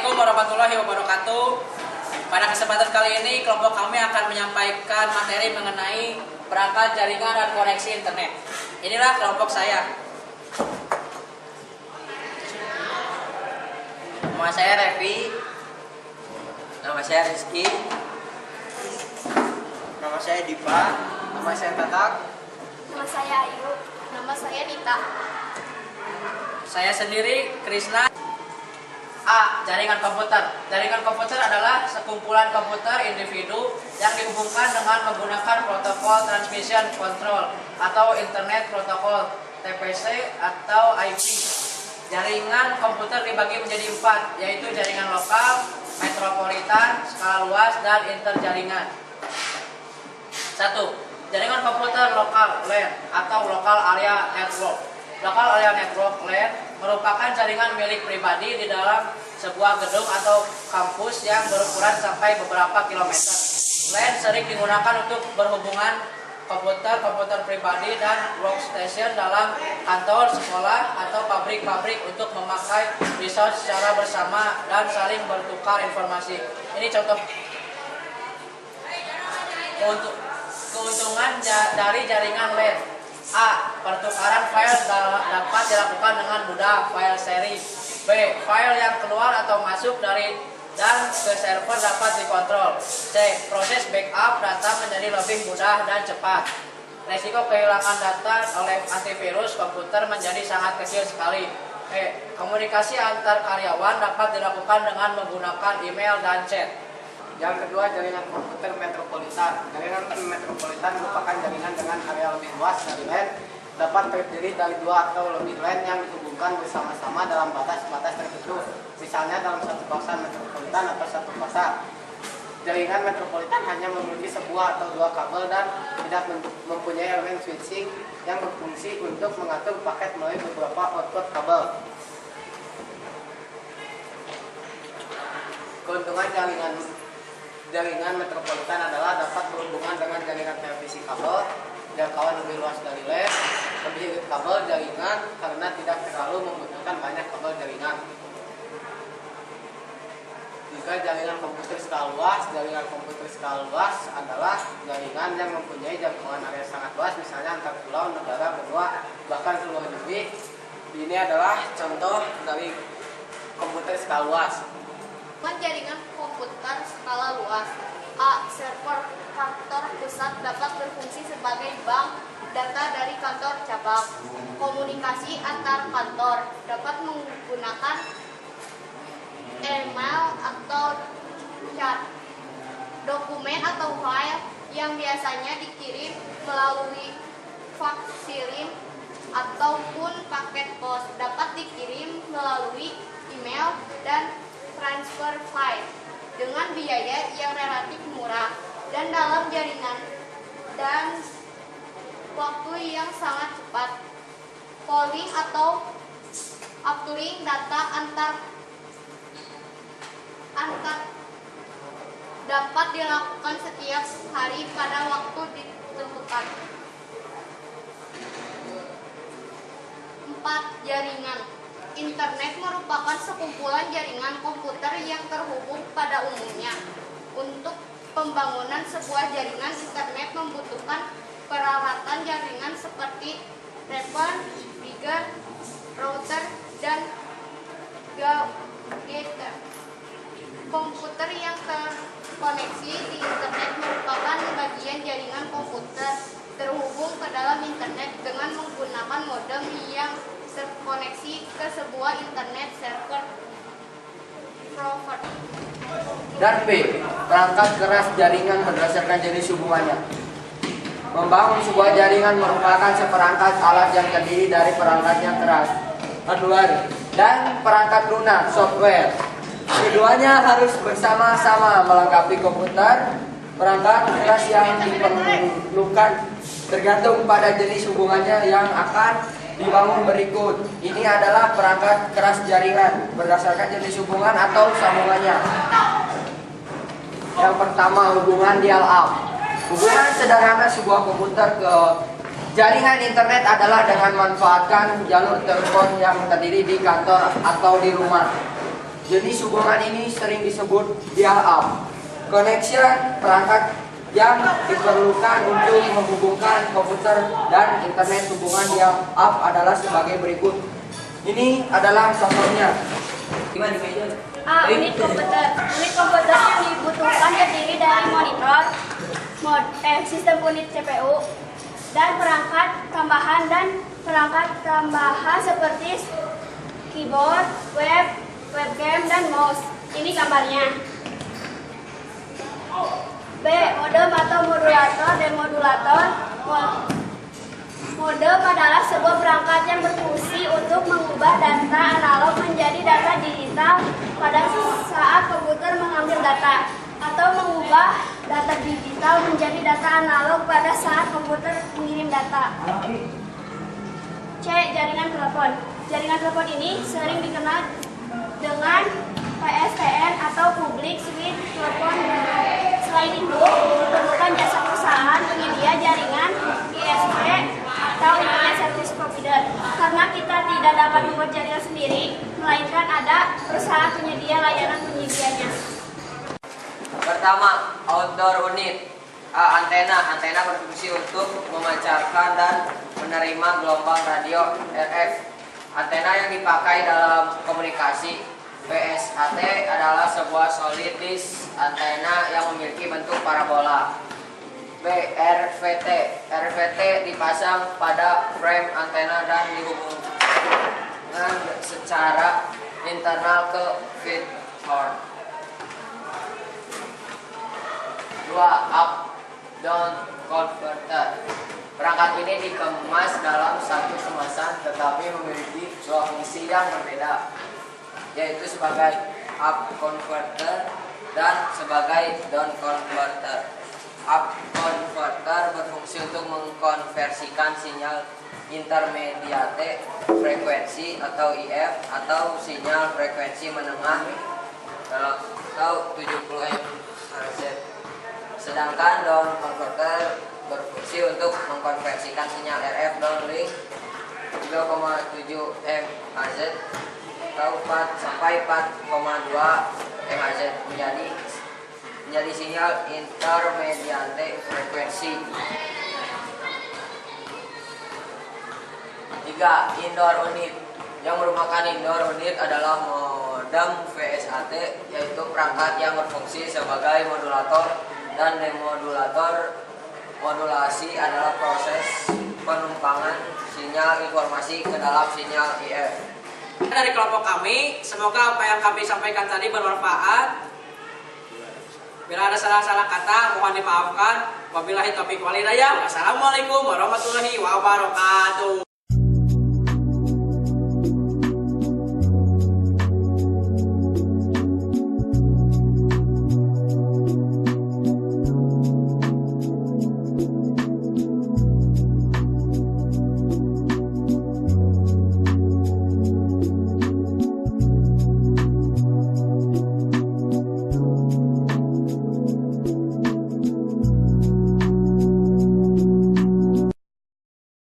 Assalamualaikum warahmatullahi wabarakatuh. Pada kesempatan kali ini kelompok kami akan menyampaikan materi mengenai perangkat jaringan dan koneksi internet. Inilah kelompok saya. Nama saya Revi. Nama saya Rizky. Nama saya Dipa. Nama saya Tatak. Nama saya Ayu. Nama saya Nita. Saya sendiri Krisna. A. Jaringan komputer. Jaringan komputer adalah sekumpulan komputer individu yang dihubungkan dengan menggunakan protokol transmission control atau internet protokol (TPC) atau IP. Jaringan komputer dibagi menjadi 4, yaitu jaringan lokal, metropolitan, skala luas, dan interjaringan. 1. Jaringan komputer lokal (LAN) atau Local Area Network. Local Area Network (LAN) merupakan jaringan milik pribadi di dalam sebuah gedung atau kampus yang berukuran sampai beberapa kilometer. LAN sering digunakan untuk berhubungan komputer pribadi dan workstation dalam kantor, sekolah, atau pabrik-pabrik untuk memakai resource secara bersama dan saling bertukar informasi. Ini contoh keuntungan dari jaringan LAN. A. Pertukaran file dapat dilakukan dengan mudah, file sharing. B. File yang keluar atau masuk dari dan ke server dapat dikontrol. C. Proses backup data menjadi lebih mudah dan cepat. Resiko kehilangan data oleh antivirus komputer menjadi sangat kecil sekali. E. Komunikasi antar karyawan dapat dilakukan dengan menggunakan email dan chat. Yang kedua, jaringan komputer metropolitan. Jaringan metropolitan merupakan jaringan dengan area lebih luas dari LAN, dapat terdiri dari 2 atau lebih LAN yang dihubungkan bersama-sama dalam batas-batas tertentu, misalnya dalam satu kawasan metropolitan atau satu pasar. Jaringan metropolitan hanya memiliki sebuah atau 2 kabel dan tidak mempunyai elemen switching yang berfungsi untuk mengatur paket melalui beberapa output kabel. Keuntungan jaringan metropolitan adalah dapat berhubungan dengan jaringan televisi kabel, jangkauan lebih luas dari LAN, lebih irit kabel jaringan karena tidak terlalu membutuhkan banyak kabel jaringan. Jika jaringan komputer skala luas adalah jaringan yang mempunyai jangkauan area sangat luas, misalnya antar pulau, negara, benua, bahkan seluruh negeri. Ini adalah contoh dari komputer skala luas. Jaringan komputer skala luas. A. Server kantor pusat dapat berfungsi sebagai bank data dari kantor cabang. Komunikasi antar kantor dapat menggunakan email atau chat. Dokumen atau file yang biasanya dikirim melalui faksilin ataupun paket pos dapat dikirim melalui email dan transfer file dengan biaya yang relatif murah dan dalam jaringan dan waktu yang sangat cepat. Polling atau uploading data antar dapat dilakukan setiap hari pada waktu ditentukan. 4. Jaringan internet merupakan sekumpulan jaringan komputer yang terhubung pada umumnya. Untuk pembangunan sebuah jaringan internet membutuhkan peralatan jaringan seperti router, gigger, router, dan gatekeeper. Komputer yang terkoneksi di internet merupakan bagian jaringan komputer terhubung ke dalam internet dengan menggunakan modem yang terkoneksi ke sebuah internet server provider. Dan B. Perangkat keras jaringan berdasarkan jenis hubungannya. Membangun sebuah jaringan merupakan seperangkat alat yang terdiri dari perangkat yang keras, hardware, dan perangkat lunak, software. Keduanya harus bersama-sama melengkapi komputer. Perangkat keras yang diperlukan tergantung pada jenis hubungannya yang akan dibangun berikut. Ini adalah perangkat keras jaringan berdasarkan jenis hubungan atau sambungannya. Yang pertama, hubungan dial-up. Hubungan sederhana sebuah komputer ke jaringan internet adalah dengan memanfaatkan jalur telepon yang terdiri di kantor atau di rumah. Jenis hubungan ini sering disebut dial-up. Connection perangkat yang diperlukan untuk menghubungkan komputer dan internet. Hubungan dial-up adalah sebagai berikut. Ini adalah contohnya. A. Unit komputer. Unit komputer yang dibutuhkan terdiri dari monitor, sistem unit CPU, dan perangkat tambahan seperti keyboard, webcam, dan mouse. Ini gambarnya. B. Modem atau modulator. Demodulator. Modem adalah sebuah perangkat yang berfungsi untuk mengubah data analog menjadi data digital pada saat komputer mengambil data, atau mengubah data digital menjadi data analog pada saat komputer mengirim data. C. Jaringan telepon. Jaringan telepon ini sering dikenal dengan PSTN atau Public Switch Telepon. Selain itu, diperlukan jasa perusahaan penyedia jaringan ISP atau Internet Service Provider, karena kita tidak dapat membuat jaringan sendiri, melainkan ada perusahaan penyedia layanan penyedianya. Pertama, outdoor unit. A. Antena. Antena berfungsi untuk memancarkan dan menerima gelombang radio RF. Antena yang dipakai dalam komunikasi. PSAT adalah sebuah solid disk antena yang memiliki bentuk parabola. B. RVT. RVT dipasang pada frame antena dan dihubungkan secara internal ke feed horn. 2. Up-down converter. Perangkat ini dikemas dalam satu kemasan tetapi memiliki dua fungsi yang berbeda, yaitu sebagai up converter dan sebagai down converter. Up converter berfungsi untuk mengkonversikan sinyal intermediate frekuensi atau IF atau sinyal frekuensi menengah atau 70 MHz. Sedangkan down converter berfungsi untuk mengkonversikan sinyal RF downlink 3,7 MHz atau 4 sampai 4,2 MHz menjadi sinyal intermediate frekuensi. 3. Indoor unit. Yang merupakan indoor unit adalah modem VSAT, yaitu perangkat yang berfungsi sebagai modulator dan demodulator. Modulasi adalah proses penumpangan sinyal informasi ke dalam sinyal IF. Dari kelompok kami, semoga apa yang kami sampaikan tadi bermanfaat. Bila ada salah-salah kata, mohon dimaafkan. Wabillahi taufiq wal hidayah. Wassalamualaikum warahmatullahi wabarakatuh.